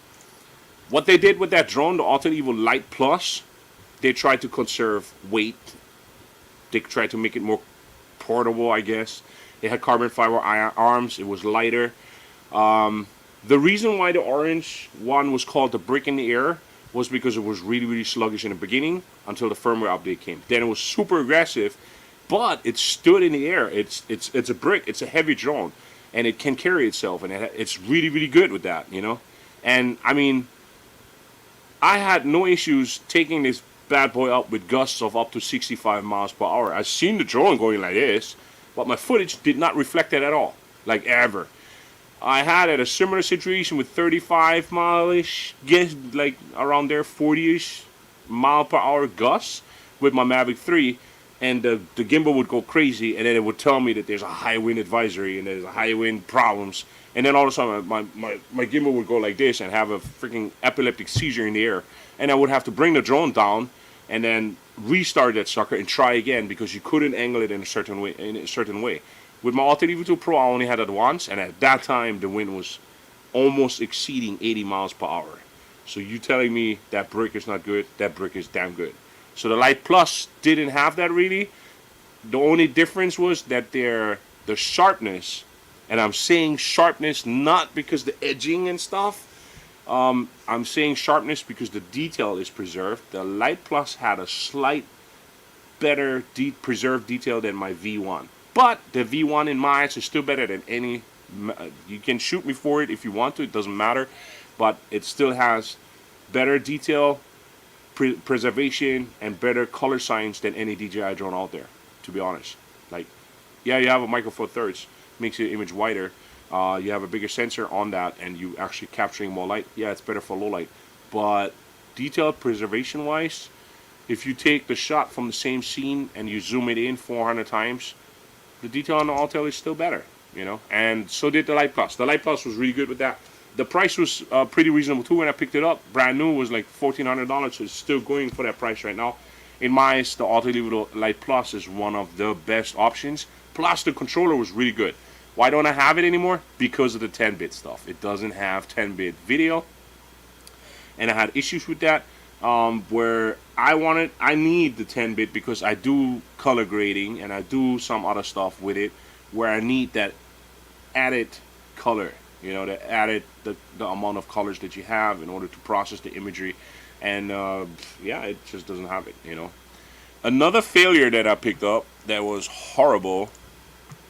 what they did with that drone, the Autel Evo Light Plus, they tried to conserve weight. They tried to make it more portable, I guess. It had carbon fiber arms. It was lighter. The reason why the orange one was called the brick in the air was because it was really, really sluggish in the beginning until the firmware update came. Then it was super aggressive, but it stood in the air. It's a brick. It's a heavy drone, and it can carry itself, and it's really, really good with that, you know? And, I mean, I had no issues taking this bad boy up with gusts of up to 65 miles per hour. I've seen the drone going like this, but my footage did not reflect that at all, like ever. I had a similar situation with 35 mile-ish, like around there, 40-ish mile per hour gusts with my Mavic 3, and the gimbal would go crazy, and then it would tell me that there's a high wind advisory and there's a high wind problems, and then all of a sudden my gimbal would go like this and have a freaking epileptic seizure in the air, and I would have to bring the drone down and then restart that sucker and try again because you couldn't angle it in a certain way. With my Autel Evo 2 Pro, I only had it once, and at that time, the wind was almost exceeding 80 miles per hour. So you telling me that brick is not good? That brick is damn good. So the Light Plus didn't have that really. The only difference was that the sharpness, and I'm saying sharpness not because the edging and stuff. I'm saying sharpness because the detail is preserved. The Light Plus had a slight better preserved detail than my V1. But the V1 in my eyes is still better than any. You can shoot me for it if you want to. It doesn't matter. But it still has better detail, preservation, and better color science than any DJI drone out there, to be honest. Like, yeah, you have a Micro Four Thirds. Makes your image wider. You have a bigger sensor on that, and you actually capturing more light. Yeah, it's better for low light. But detail preservation-wise, if you take the shot from the same scene and you zoom it in 400 times, the detail on the Autel is still better, you know. And so did the Light Plus. The Light Plus was really good with that. The price was pretty reasonable too when I picked it up. Brand new was like $1,400, so it's still going for that price right now. In my eyes, the Autel Evo Light Plus is one of the best options. Plus, the controller was really good. Why don't I have it anymore? Because of the 10-bit stuff. It doesn't have 10-bit video, and I had issues with that. Where I need the 10-bit because I do color grading and I do some other stuff with it, where I need that added color. You know, the amount of colors that you have in order to process the imagery, and yeah, it just doesn't have it. You know, another failure that I picked up that was horrible,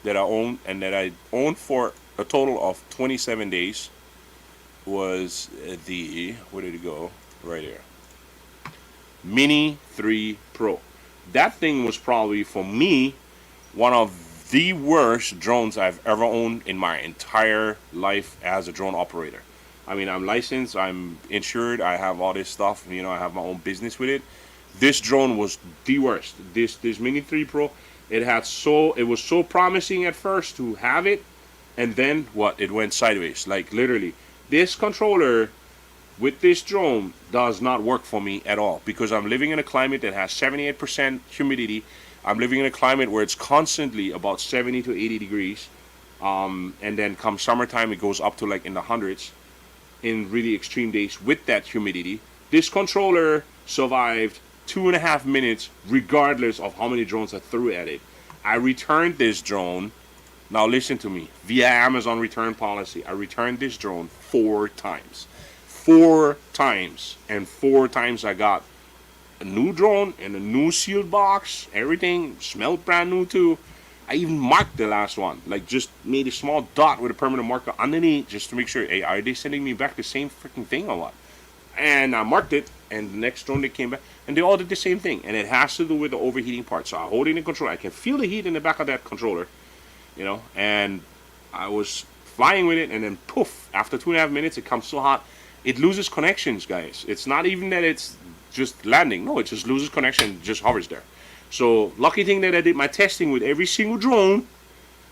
that I owned and that I owned for a total of 27 days, was the, where did it go? Right here, Mini 3 Pro. That thing was probably for me one of the worst drones I've ever owned in my entire life as a drone operator. I mean, I'm licensed, I'm insured, I have all this stuff, you know, I have my own business with it. This drone was the worst. This Mini 3 Pro, it was so promising at first to have it, and then what? It went sideways. Like literally, this controller with this drone does not work for me at all, because I'm living in a climate that has 78% humidity. I'm living in a climate where it's constantly about 70 to 80 degrees. And then come summertime, it goes up to like in the hundreds in really extreme days with that humidity. This controller survived 2.5 minutes regardless of how many drones I threw at it. I returned this drone. Now listen to me. Via Amazon return policy, I returned this drone 4 times. 4 times. And 4 times I got a new drone and a new sealed box. Everything smelled brand new too. I even marked the last one, like just made a small dot with a permanent marker underneath just to make sure, hey, are they sending me back the same freaking thing or what? And I marked it, and the next drone that came back, and they all did the same thing, and it has to do with the overheating part. So I'm holding the controller, I can feel the heat in the back of that controller, you know, and I was flying with it, and then poof, after 2.5 minutes, it comes so hot, it loses connections, guys. It's not even that it's just landing. No, it just loses connection, just hovers there. So lucky thing that I did my testing with every single drone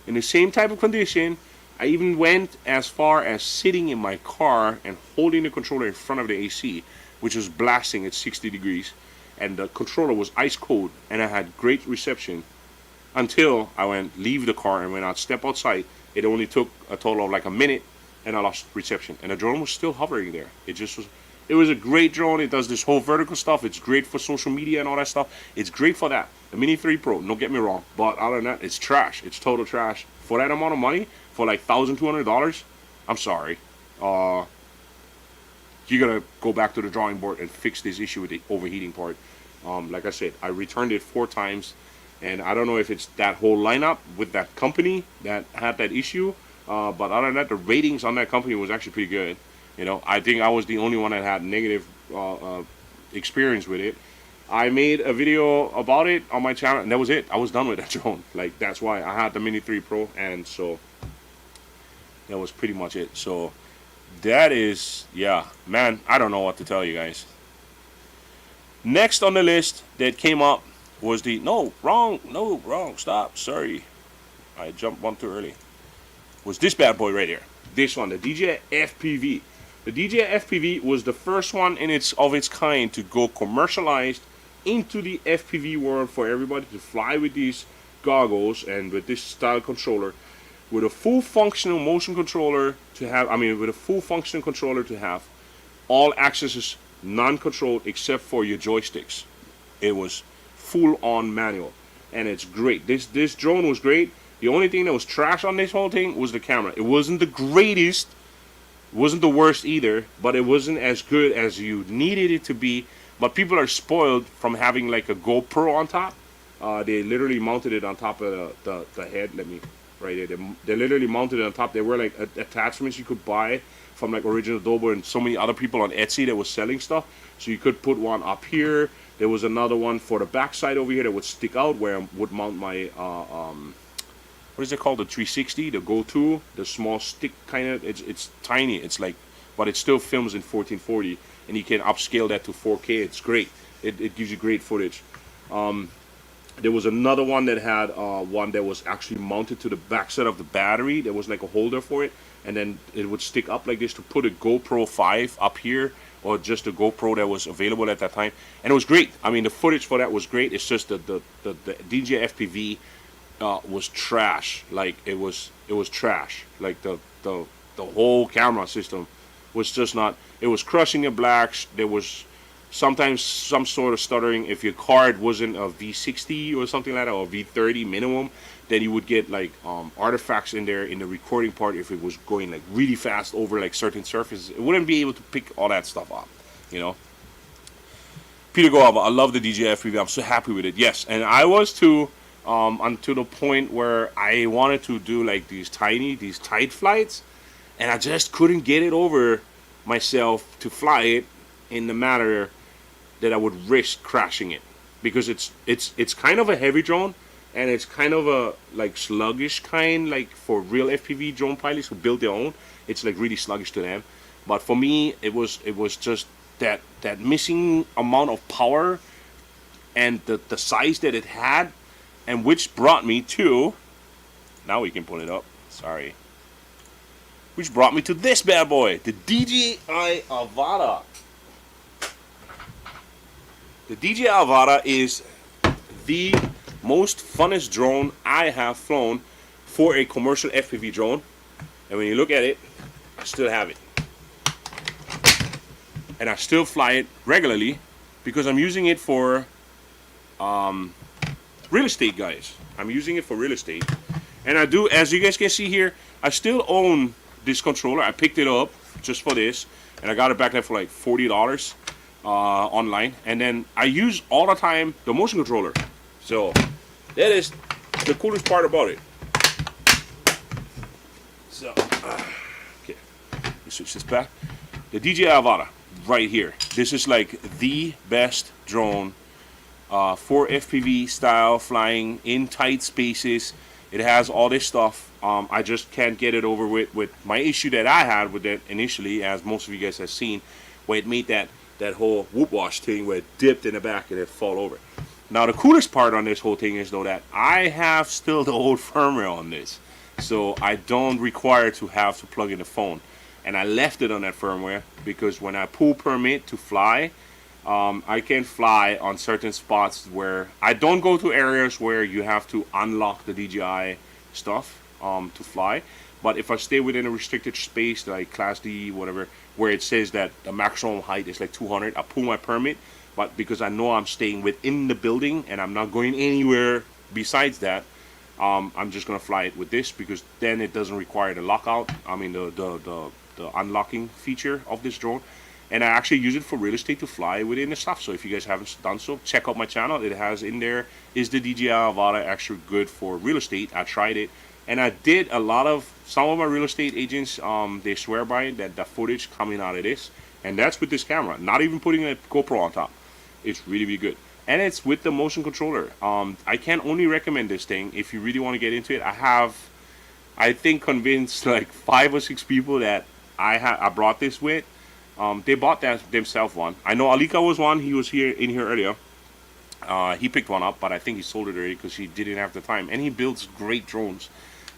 in the same type of condition. I even went as far as sitting in my car and holding the controller in front of the AC, which was blasting at 60 degrees, and the controller was ice cold, and I had great reception until I leave the car and went out, step outside. It only took a total of like a minute, and I lost reception, and the drone was still hovering there. It was a great drone. It does this whole vertical stuff. It's great for social media and all that stuff. It's great for that. The Mini 3 Pro, don't get me wrong, but other than that, it's trash. It's total trash. For that amount of money, for like $1,200, I'm sorry. You gotta go back to the drawing board and fix this issue with the overheating part. Like I said, I returned it 4 times, and I don't know if it's that whole lineup with that company that had that issue, but other than that, the ratings on that company was actually pretty good. You know, I think I was the only one that had negative experience with it. I made a video about it on my channel, and that was it. I was done with that drone. Like, that's why I had the Mini 3 Pro, and so that was pretty much it. So that is, yeah, man, I don't know what to tell you guys. Next on the list that came up was wrong, stop, sorry. I jumped one too early. Was this bad boy right here. This one, the DJI FPV. The DJI FPV was the first one of its kind to go commercialized into the FPV world for everybody to fly with these goggles and with this style controller, with a full functional motion controller to have, with a full functional controller to have all accesses non-controlled except for your joysticks. It was full on manual, and it's great. This drone was great. The only thing that was trash on this whole thing was the camera. It wasn't the greatest, wasn't the worst either, but it wasn't as good as you needed it to be. But people are spoiled from having like a GoPro on top. They literally mounted it on top of the head. Right there. They literally mounted it on top. There were like attachments you could buy from like Original Adobe and so many other people on Etsy that was selling stuff. So you could put one up here. There was another one for the backside over here that would stick out, where I would mount my what is it called? The 360, the Go-To, the small stick kind of. It's tiny. It's like, but it still films in 1440, and you can upscale that to 4K. It's great. It gives you great footage. And There was another one that had one that was actually mounted to the backside of the battery. There was like a holder for it, and then it would stick up like this to put a GoPro 5 up here, or just a GoPro that was available at that time. And it was great. I mean, the footage for that was great. It's just that the DJI FPV was trash. Like it was trash. Like the whole camera system was just not. It was crushing the blacks. There was sometimes some sort of stuttering. If your card wasn't a V60 or something like that, or V30 minimum, then you would get like artifacts in there in the recording part. If it was going like really fast over like certain surfaces, it wouldn't be able to pick all that stuff up, you know. Peter Goava, I love the DJI FPV. I'm so happy with it. Yes, and I was too, until the point where I wanted to do like these tight flights, and I just couldn't get it over myself to fly it in the manner that I would risk crashing it, because it's kind of a heavy drone, and it's kind of a like sluggish kind, like for real FPV drone pilots who build their own. It's like really sluggish to them, but for me it was just that missing amount of power and the size that it had, and which brought me to, now we can pull it up, sorry, which brought me to this bad boy, the DJI Avada. The DJI Avada is the most funnest drone I have flown for a commercial FPV drone. And when you look at it, I still have it. And I still fly it regularly because I'm using it for real estate, guys. I'm using it for real estate. And I do, as you guys can see here, I still own this controller. I picked it up just for this, and I got it back there for like $40. Online, and then I use all the time the motion controller. So that is the coolest part about it. So okay, let's switch this back. The DJI Avada right here. This is like the best drone for FPV style flying in tight spaces. It has all this stuff. I just can't get it over with my issue that I had with it initially, as most of you guys have seen, where it made that whole whoop wash thing where it dipped in the back and it fall over. Now the coolest part on this whole thing is though that I have still the old firmware on this, so I don't require to have to plug in the phone, and I left it on that firmware because when I pull permit to fly, I can fly on certain spots where I don't go to areas where you have to unlock the DJI stuff to fly. But if I stay within a restricted space like Class D, whatever, where it says that the maximum height is like 200, I pull my permit. But because I know I'm staying within the building and I'm not going anywhere besides that, I'm just gonna fly it with this, because then it doesn't require the lockout. I mean the unlocking feature of this drone. And I actually use it for real estate to fly within the stuff. So if you guys haven't done so, check out my channel. It has in there, is the DJI Avada actually good for real estate? I tried it. And I did a lot of, some of my real estate agents, they swear by it, that the footage coming out of this, and that's with this camera, not even putting a GoPro on top. It's really, really good. And it's with the motion controller. I can only recommend this thing if you really want to get into it. I have, I think, convinced like 5 or 6 people that I brought this with. They bought that themselves one. I know Alika was one, he was in here earlier. He picked one up, but I think he sold it already because he didn't have the time. And he builds great drones.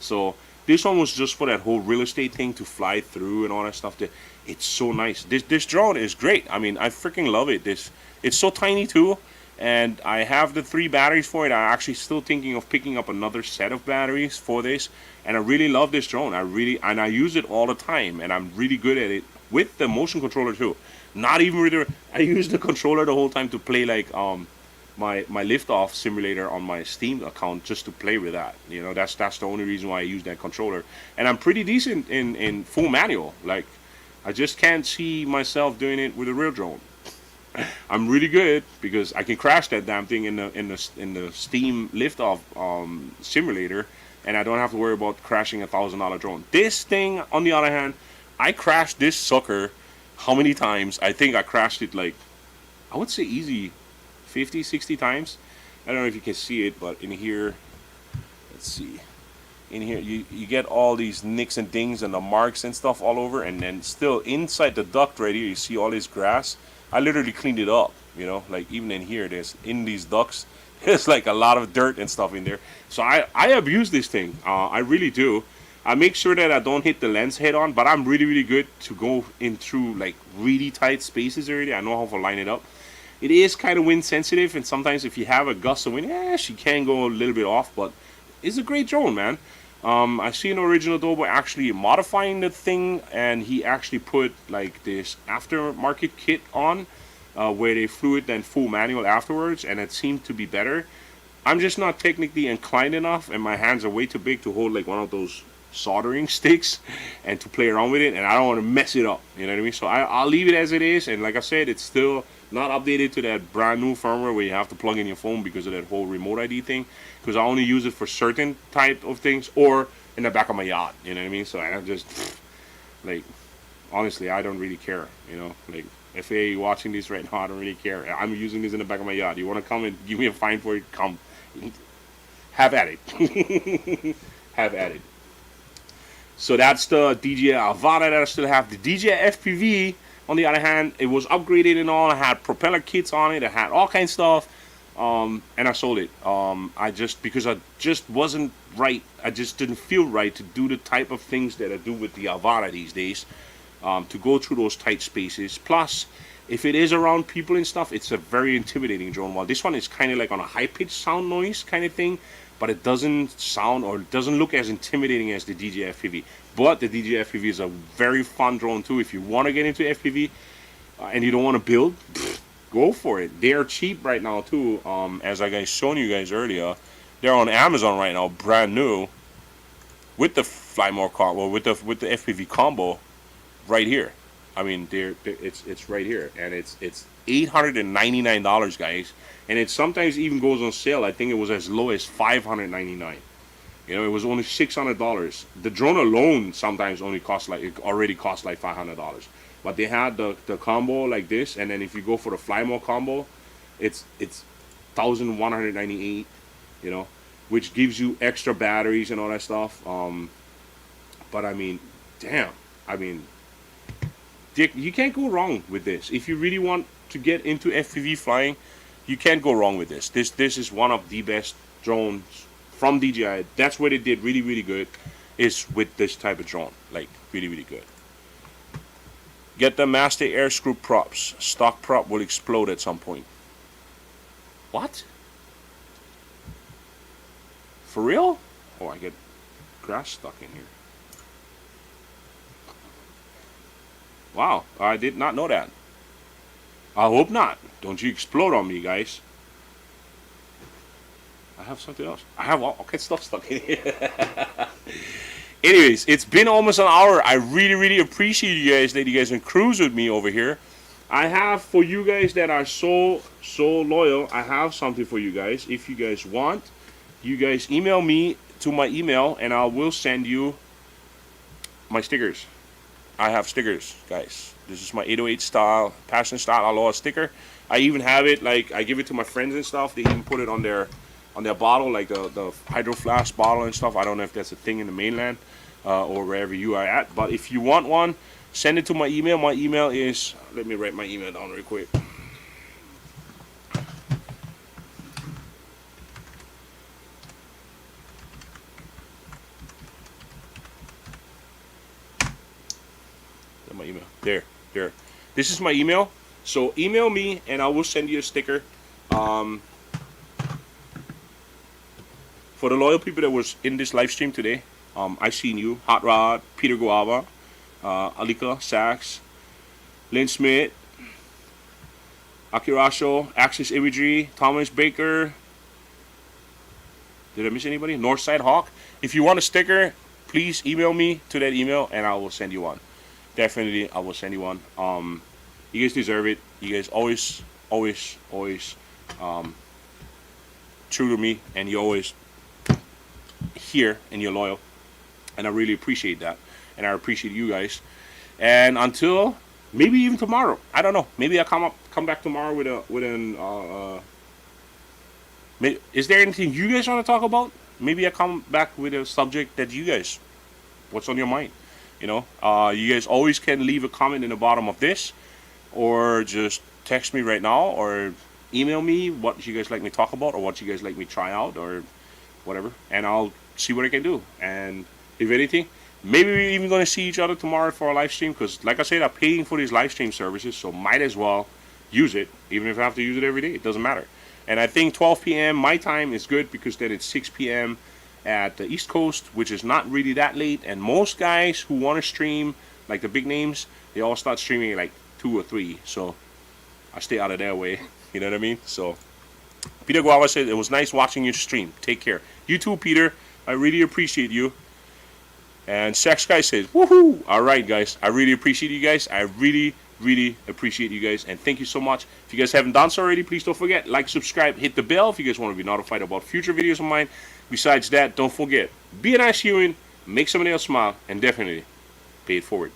So this one was just for that whole real estate thing to fly through and all that stuff. It's so nice. This drone is great. I mean, I freaking love it. It's so tiny too, and I have the 3 batteries for it. I'm actually still thinking of picking up another set of batteries for this, and I really love this drone. I use it all the time, and I'm really good at it with the motion controller too. Not even with I use the controller the whole time to play like my liftoff simulator on my Steam account, just to play with that. You know, that's the only reason why I use that controller. And I'm pretty decent in full manual. Like, I just can't see myself doing it with a real drone. I'm really good because I can crash that damn thing in the Steam liftoff simulator, and I don't have to worry about crashing a $1,000 drone. This thing, on the other hand, I crashed this sucker how many times? I think I crashed it like, I would say easy 50, 60 times. I don't know if you can see it, but in here, let's see. In here, you get all these nicks and dings and the marks and stuff all over, and then still inside the duct right here, you see all this grass. I literally cleaned it up, you know, like even in here, in these ducts, It's like a lot of dirt and stuff in there. So I abuse this thing. I really do. I make sure that I don't hit the lens head on, but I'm really, really good to go in through like really tight spaces already. I know how to line it up. It is kind of wind sensitive, and sometimes if you have a gust of wind, she can go a little bit off, but it's a great drone, man. I see an original Adobe actually modifying the thing, and he actually put like this aftermarket kit on where they flew it then full manual afterwards, and it seemed to be better. I'm just not technically inclined enough, and my hands are way too big to hold like one of those soldering sticks and to play around with it, and I don't want to mess it up, you know what I mean? So I'll leave it as it is, and like I said, it's still not updated to that brand new firmware where you have to plug in your phone because of that whole remote ID thing, because I only use it for certain type of things or in the back of my yacht, you know what I mean? So I just like, honestly, I don't really care, you know, like if you're watching this right now, I don't really care. I'm using this in the back of my yacht. You want to come and give me a fine for it? Come, have at it. Have at it. So that's the DJI Avada that I still have. The DJI FPV, on the other hand, it was upgraded and all. I had propeller kits on it. I had all kinds of stuff, and I sold it. Because I just wasn't right. I just didn't feel right to do the type of things that I do with the Avada these days. To go through those tight spaces. Plus, if it is around people and stuff, it's a very intimidating drone. While this one is kind of like on a high-pitched sound noise kind of thing, but it doesn't sound or doesn't look as intimidating as the DJI FPV. But the DJI FPV is a very fun drone too. If you want to get into FPV and you don't want to build, go for it. They are cheap right now too. As I guys shown you guys earlier, they're on Amazon right now, brand new, with the Fly More combo, with the FPV combo, right here. I mean, it's right here, and it's $899, guys. And it sometimes even goes on sale. I think it was as low as $599. You know, it was only $600. The drone alone sometimes only costs like, it already costs like $500. But they had the combo like this, and then if you go for the Fly More combo, it's $1,198. You know, which gives you extra batteries and all that stuff. But I mean, damn. I mean, Dick, you can't go wrong with this. If you really want to get into FPV flying, you can't go wrong with this. This is one of the best drones from DJI. That's where they did really, really good, is with this type of drone. Like, really, really good. Get the master air screw props. Stock prop will explode at some point. What? For real? Oh, I get grass stuck in here. Wow, I did not know that. I hope not. Don't you explode on me, guys. I have something else. I have all kinds of stuff stuck in here. Anyways, it's been almost an hour. I really, really appreciate you guys that you guys can cruise with me over here. I have, for you guys that are so loyal, I have something for you guys. If you guys want, you guys email me to my email, and I will send you my stickers. I have stickers, guys. This is my 808 style, Passion style Aloha sticker. I even have it, like, I give it to my friends and stuff. They even put it on their bottle, like the Hydro Flask bottle and stuff. I don't know if that's a thing in the mainland or wherever you are at. But if you want one, send it to my email. My email is, let me write my email down real quick. My email. There. This is my email. So email me and I will send you a sticker. For the loyal people that was in this live stream today, I seen you, Hot Rod, Peter Guava, Alika Sachs, Lynn Smith, Akirasho, Axis Imagery, Thomas Baker. Did I miss anybody? Northside Hawk. If you want a sticker, please email me to that email and I will send you one. Definitely, I will send you one. You guys deserve it. You guys always true to me, and you're always here, and you're loyal, and I really appreciate that, and I appreciate you guys. And until maybe even tomorrow, I don't know. Maybe I'll come back tomorrow with an. Is there anything you guys want to talk about? Maybe I come back with a subject that you guys, what's on your mind? You know, you guys always can leave a comment in the bottom of this, or just text me right now, or email me what you guys like me to talk about or what you guys like me to try out or whatever, and I'll see what I can do. And if anything, maybe we're even going to see each other tomorrow for a live stream, because like I said, I'm paying for these live stream services, so might as well use it, even if I have to use it every day. It doesn't matter. And I think 12 p.m. my time is good, because then it's 6 p.m. at the East Coast, which is not really that late. And most guys who want to stream, like the big names, they all start streaming at like 2 or 3. So I stay out of their way. You know what I mean? So Peter Guava said, it was nice watching you stream. Take care. You too, Peter. I really appreciate you. And Sex Guy says, woohoo! Alright, guys. I really appreciate you guys. I really appreciate you guys. And thank you so much. If you guys haven't done so already, please don't forget, like, subscribe, hit the bell if you guys want to be notified about future videos of mine. Besides that, don't forget, be a nice human, make somebody else smile, and definitely pay it forward.